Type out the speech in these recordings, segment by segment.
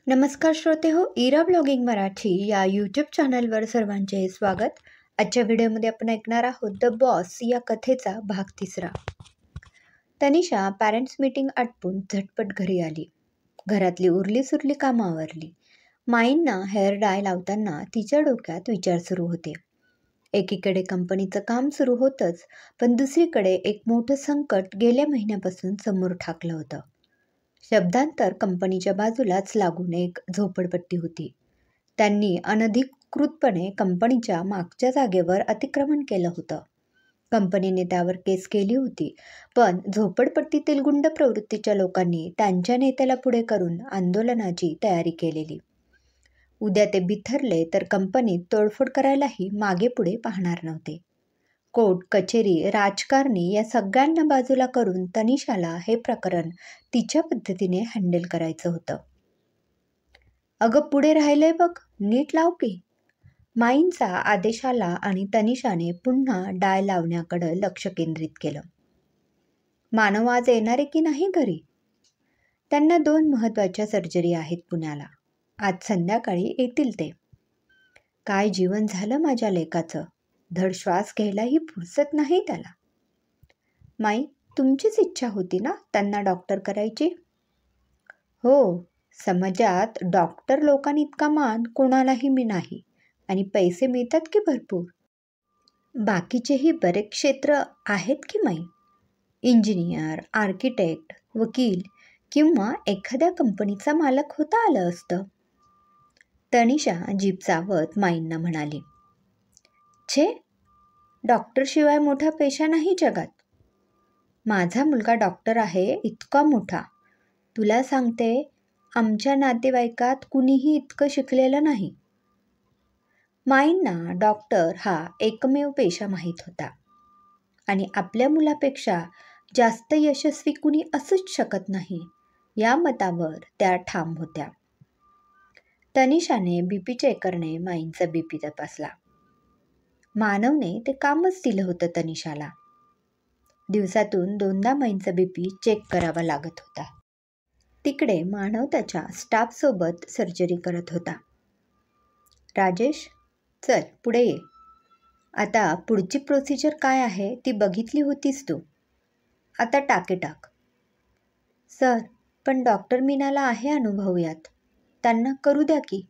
नमस्कार श्रोते हो, इरा ब्लॉगिंग मराठी या यूट्यूब चॅनलवर सर्वांचे स्वागत. आजच्या व्हिडिओमध्ये आपण ऐकणार आहोत द बॉस या कथेचा भाग 3. तनिषा पॅरेंट्स मीटिंग आटपून झटपट घरी आली. घरातली उरली सुरली कामं आवरली. माईंना हेअर डाय लावताना तिच्या डोक्यात विचार सुरू होते. एकीकडे कंपनीचं काम सुरू होतंच, पण दुसरीकडे एक मोठं संकट गेल्या महिन्यापासून समोर ठाकलं होतं. शब्दांतर कंपनीच्या बाजूलाच लागून एक झोपडपट्टी होती. त्यांनी अनधिकृतपणे कंपनीच्या मागच्या जागेवर अतिक्रमण केलं होतं. कंपनीने त्यावर केस केली होती, पण झोपडपट्टीतील गुंड प्रवृत्तीच्या लोकांनी त्यांच्या नेत्याला पुढे करून आंदोलनाची तयारी केलेली. उद्या ते बिथरले तर कंपनीत तोडफोड करायलाही मागे पुढे पाहणार नव्हते. कोर्ट कचेरी राजकारणी या सगळ्यांना बाजूला करून तनिषाला हे प्रकरण तिच्या पद्धतीने हँडल करायचं होतं. अगं पुढे राहिलंय बघ, नीट लाव की. माईंचा आदेश आला आणि तनिषाने पुन्हा डाय लावण्याकडं लक्ष केंद्रित केलं. मानव आज येणारे की नाही घरी? त्यांना 2 महत्त्वाच्या सर्जरी आहेत पुण्याला. आज संध्याकाळी येतील ते. काय जीवन झालं माझ्या लेकाचं. धड श्वास घ्यायलाही फुरसत नाही त्याला. माई, तुमचीच इच्छा होती ना त्यांना डॉक्टर करायची? हो, समाजात डॉक्टर लोकांइतका मान कोणालाही मी नाही आणि पैसे मिळतात की भरपूर. बाकीचेही बरेच क्षेत्र आहेत की माई. इंजिनियर, आर्किटेक्ट, वकील किंवा एखाद्या कंपनीचा मालक होता आलं असतं. तनिषा जीभ चावत माईंना म्हणाली, छे, डॉक्टरशिवाय मोठा पेशा नाही जगात. माझा मुलगा डॉक्टर आहे, इतका मोठा. तुला सांगते, आमच्या नातेवाईकात कुणीही इतकं शिकलेलं नाही. माईंना डॉक्टर हा एकमेव पेशा माहीत होता आणि आपल्या मुलापेक्षा जास्त यशस्वी कुणी असूच शकत नाही या मतावर त्या ठाम होत्या. तनिषाने बीपी चेक करणे माईंचा बीपी तपासला. मानवने ते कामच दिलं होतं तनिषाला. दिवसातून 2दा माईंचा बीपी चेक करावा लागत होता. तिकडे मानव त्याच्या स्टाफसोबत सर्जरी करत होता. राजेश, चल पुढे ये. आता पुढची प्रोसिजर काय आहे ती बघितली होतीस तू. आता टाके टाक. सर, पण डॉक्टर मीनाला आहे अनुभव यात. त्यांना करू द्या की.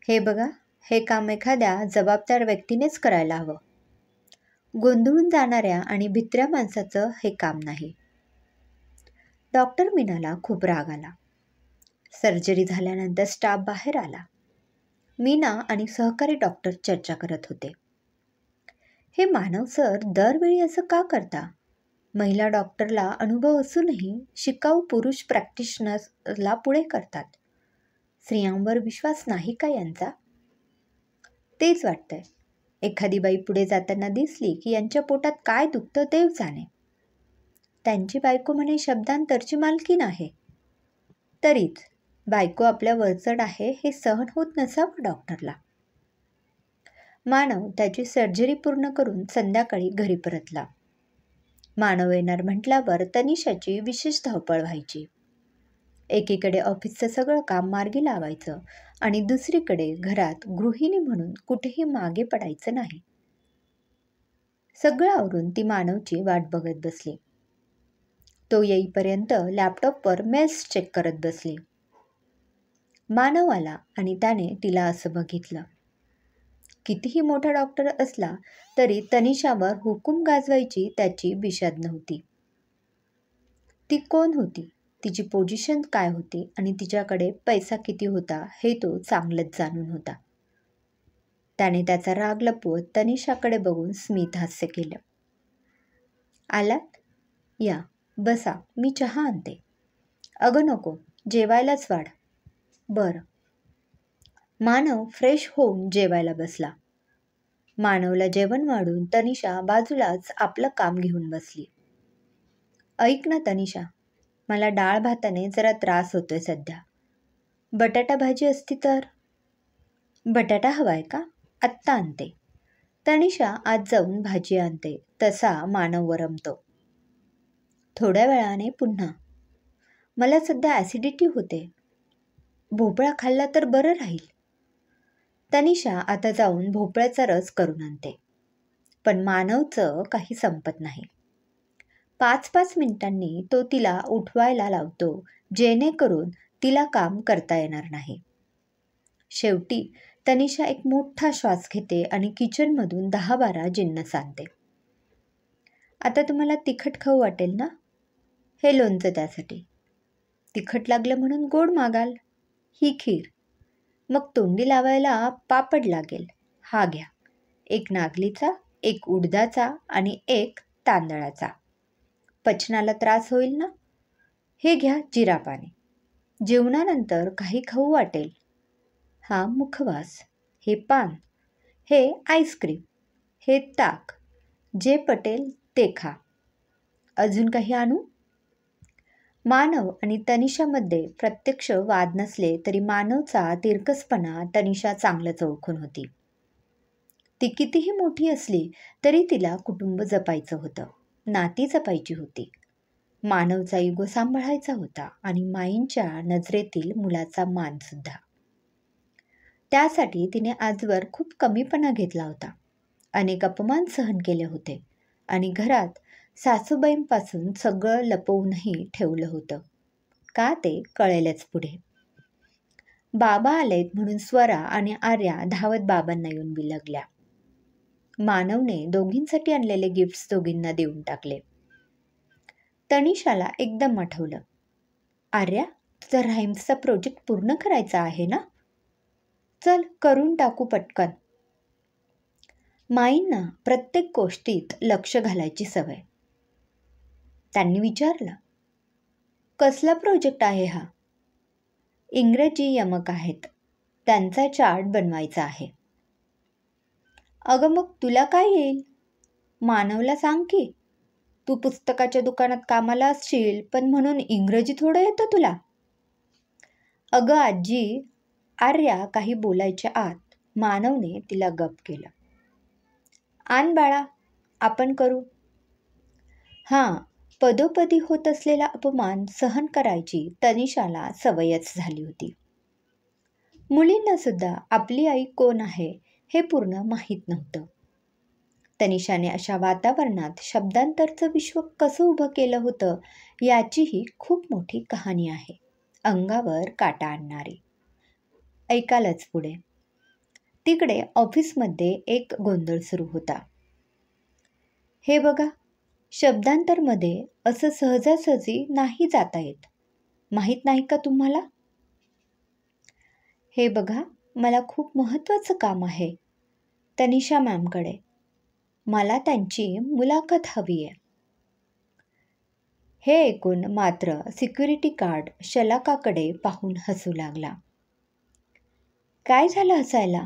हे बघा, हे काम एखाद्या जबाबदार व्यक्तीनेच करायला हवं. गोंधळून जाणाऱ्या आणि भित्र्या माणसाचं हे काम नाही. डॉक्टर मीनाला खूप राग आला. सर्जरी झाल्यानंतर स्टाफ बाहेर आला. मीना आणि सहकारी डॉक्टर चर्चा करत होते. हे मानव सर दरवेळी असं का करता? महिला डॉक्टरला अनुभव असूनही शिकाऊ पुरुष प्रॅक्टिशनर्सला पुढे करतात. स्त्रियांवर विश्वास नाही का यांचा? तेच वाटतंय. एखादी बाई पुढे जाताना दिसली की यांच्या पोटात काय दुखतं देव जाणे. त्यांची बायको म्हणे शब्दांतरची मालकीण आहे. तरीच बायको आपल्या वरचढ आहे हे सहन होत नसावं डॉक्टरला. मानव त्याची सर्जरी पूर्ण करून संध्याकाळी घरी परतला. मानव येणार म्हटल्यावर तनिषाची विशेष धावपळ व्हायची. एकीकडे ऑफिसचं सगळं काम मार्गी लावायचं आणि दुसरीकडे घरात गृहिणी म्हणून कुठेही मागे पडायचं नाही. सगळं आवरून ती मानवची वाट बघत बसली. तो येईपर्यंत लॅपटॉपवर मेल्स चेक करत बसली. मानव आला आणि त्याने तिला असं बघितलं. कितीही मोठा डॉक्टर असला तरी तनिषावर हुकूम गाजवायची त्याची बिशाद नव्हती. ती कोण होती, तिची पोझिशन काय होती आणि तिच्याकडे पैसा किती होता हे तो चांगलंच जाणून होता. त्याने त्याचा राग लपवत तनिषाकडे बघून स्मित हास्य केलं. आलात? या, बसा, मी चहा आणते. अगं नको, जेवायलाच वाढ. बरं. मानव फ्रेश होऊन जेवायला बसला. मानवला जेवण वाढून तनिषा बाजूलाच आपलं काम घेऊन बसली. ऐक ना तनिषा, मला डाळ भाताने जरा त्रास होतोय सध्या. बटाटा भाजी असती तर? बटाटा हवाय का? आत्ता आणते. तनिषा आज जाऊन भाजी आणते तसा मानव वरमतो. थोड्या वेळाने पुन्हा, मला सध्या ॲसिडिटी होते. भोपळा खाल्ला तर बरं राहील. तनिषा आता जाऊन भोपळ्याचा रस करून आणते. पण मानवचं काही संपत नाही. 5-5 मिनिटांनी तो तिला उठवायला लावतो, जेणेकरून तिला काम करता येणार नाही. शेवटी तनिषा एक मोठा श्वास घेते आणि किचनमधून 10-12 जिन्नस आणते. आता तुम्हाला तिखट खाऊ वाटेल ना? हे लोणचं त्यासाठी. तिखट लागलं म्हणून गोड मागाल, ही खीर. मग तोंडी लावायला पापड लागेल, हा घ्या. एक नागलीचा, एक उडदाचा आणि एक तांदळाचा. पचनाला त्रास होईल ना? हे घ्या जिरा पाणी. जेवणानंतर काही खाऊ वाटेल, हा मुखवास, हे पान, हे आईस्क्रीम, हे ताक, जे पटेल ते खा. अजून काही आणू? मानव आणि तनिषामध्ये प्रत्यक्ष वाद नसले तरी मानवचा तिरकसपणा तनिषा चांगलंच ओळखून होती. ती कितीही मोठी असली तरी तिला कुटुंब जपायचं होतं, नाती जपायची होती. मानवचा इगो सांभाळायचा होता आणि माईंच्या नजरेतील मुलाचा मानसुद्धा. त्यासाठी तिने आजवर खूप कमीपणा घेतला होता, अनेक अपमान सहन केले होते आणि घरात सासूबाईंपासून सगळं लपवूनही ठेवलं होतं. का ते कळेलच पुढे. बाबा आलेत म्हणून स्वरा आणि आर्या धावत बाबांना येऊन बिलगल्या. मानवने दोघींसाठी आणलेले गिफ्ट्स दोघींना देऊन टाकले. तनिषाला एकदम आठवलं, आर्या, तुझा राईम्सचा प्रोजेक्ट पूर्ण करायचा आहे ना? चल करून टाकू पटकन. माईंना प्रत्येक गोष्टीत लक्ष घालायची सवय. त्यांनी विचारलं, कसला प्रोजेक्ट आहे हा? इंग्रजी यमक आहेत, त्यांचा चार्ट बनवायचा आहे. अगं मग तुला काय येईल? मानवला सांग की, तू पुस्तकाच्या दुकानात कामाला असशील, पण म्हणून इंग्रजी थोडं येतं तुला? अगं आजी, आर्या काही बोलायच्या आत मानवने तिला गप केलं. आण बाळा, आपण करू. हां, पदोपदी होत असलेला अपमान सहन करायची तनिषाला सवयच झाली होती. मुलींना सुद्धा आपली आई कोण आहे हे पूर्ण माहीत नव्हतं. तनिषाने अशा वातावरणात शब्दांतरचं विश्व कसं उभं केलं होतं याचीही खूप मोठी कहाणी आहे, अंगावर काटा आणणारी. ऐकालच पुढे. तिकडे ऑफिसमध्ये एक गोंधळ सुरू होता. हे बघा, शब्दांतरमध्ये असं सहजासहजी नाही जाता येत, माहीत नाही का तुम्हाला? हे बघा, मला खूप महत्त्वाचं काम आहे तनिषा मॅमकडे. मला त्यांची मुलाखत हवी आहे. हे ऐकून मात्र सिक्युरिटी गार्ड शलाकाकडे पाहून हसू लागला. काय झालं हसायला?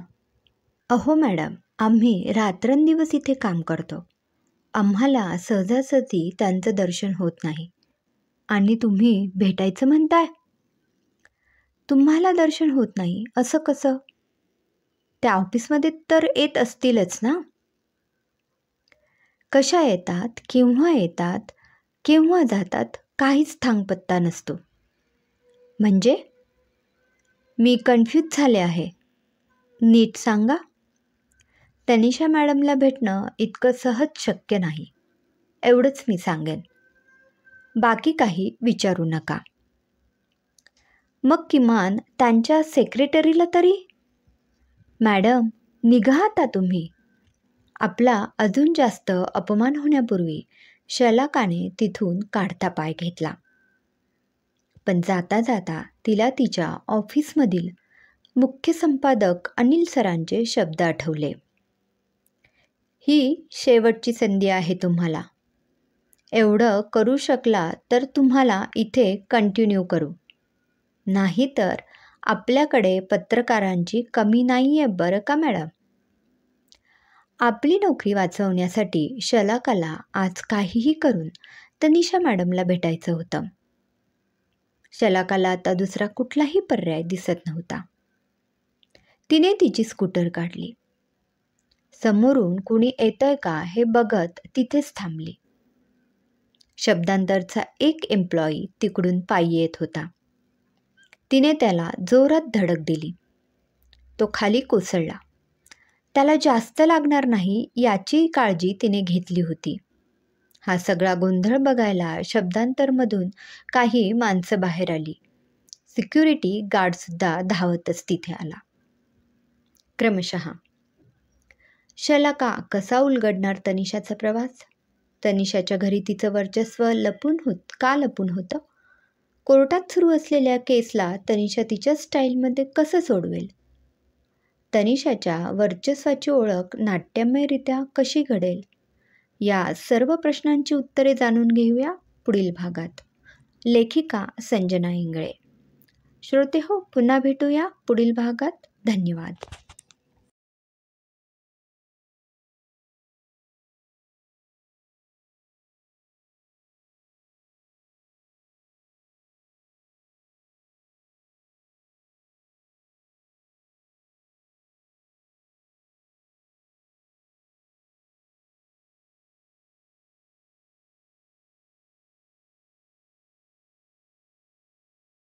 अहो मॅडम, आम्ही रात्रंदिवस इथे काम करतो. आम्हाला सहजासहजी त्यांचं दर्शन होत नाही आणि तुम्ही भेटायचं म्हणताय? तुम्हाला दर्शन होत नाही असं कसं? त्या ऑफिसमध्ये तर येत असतीलच ना? कशा येतात, केव्हा जातात, काहीच थांगपत्ता नसतो. म्हणजे? मी कन्फ्यूज झाले आहे, नीट सांगा. तनिषा मॅडमला भेटणं इतकं सहज शक्य नाही, एवढंच मी सांगेन. बाकी काही विचारू नका. मग किमान त्यांच्या सेक्रेटरीला तरी? मॅडम, निघा आता तुम्ही. आपला अजून जास्त अपमान होण्यापूर्वी शलाकाने तिथून काढता पाय घेतला. पण जाता जाता तिला तिच्या ऑफिसमधील मुख्य संपादक अनिल सरांचे शब्द आठवले. ही शेवटची संधी आहे तुम्हाला. एवढं करू शकला तर तुम्हाला इथे कंटिन्यू करू. नाहीतर आपल्याकडे पत्रकारांची कमी नाही आहे बरं का मॅडम. आपली नोकरी वाचवण्यासाठी शलाकाला आज काहीही करून तनिषा मॅडमला भेटायचं होतं. शलाकाला आता दुसरा कुठलाही पर्याय दिसत नव्हता. तिने तिची स्कूटर काढली. समोरून कुणी येतंय का हे बघत तिथेच थांबली. शब्दांतरचा एक एम्प्लॉई तिकडून पायी येत होता. तिने त्याला जोरात धडक दिली. तो खाली कोसळला. त्याला जास्त लागणार नाही याची काळजी तिने घेतली होती. हा सगळा गोंधळ बघायला शब्दांतरमधून काही माणसं बाहेर आली. सिक्युरिटी गार्डसुद्धा धावतच तिथे आला. क्रमशः शलाका कसा उलगडणार तनिषाचा प्रवास? तनिषाच्या घरी तिचं वर्चस्व का लपून होतं? कोर्टात सुरू असलेल्या केसला तनिषा तिच्या स्टाईलमध्ये कसं सोडवेल? तनिषाच्या वर्चस्वाची ओळख नाट्यमयरित्या कशी घडेल? या सर्व प्रश्नांची उत्तरे जाणून घेऊया पुढील भागात. लेखिका संजना इंगळे. श्रोते हो, पुन्हा भेटूया पुढील भागात. धन्यवाद.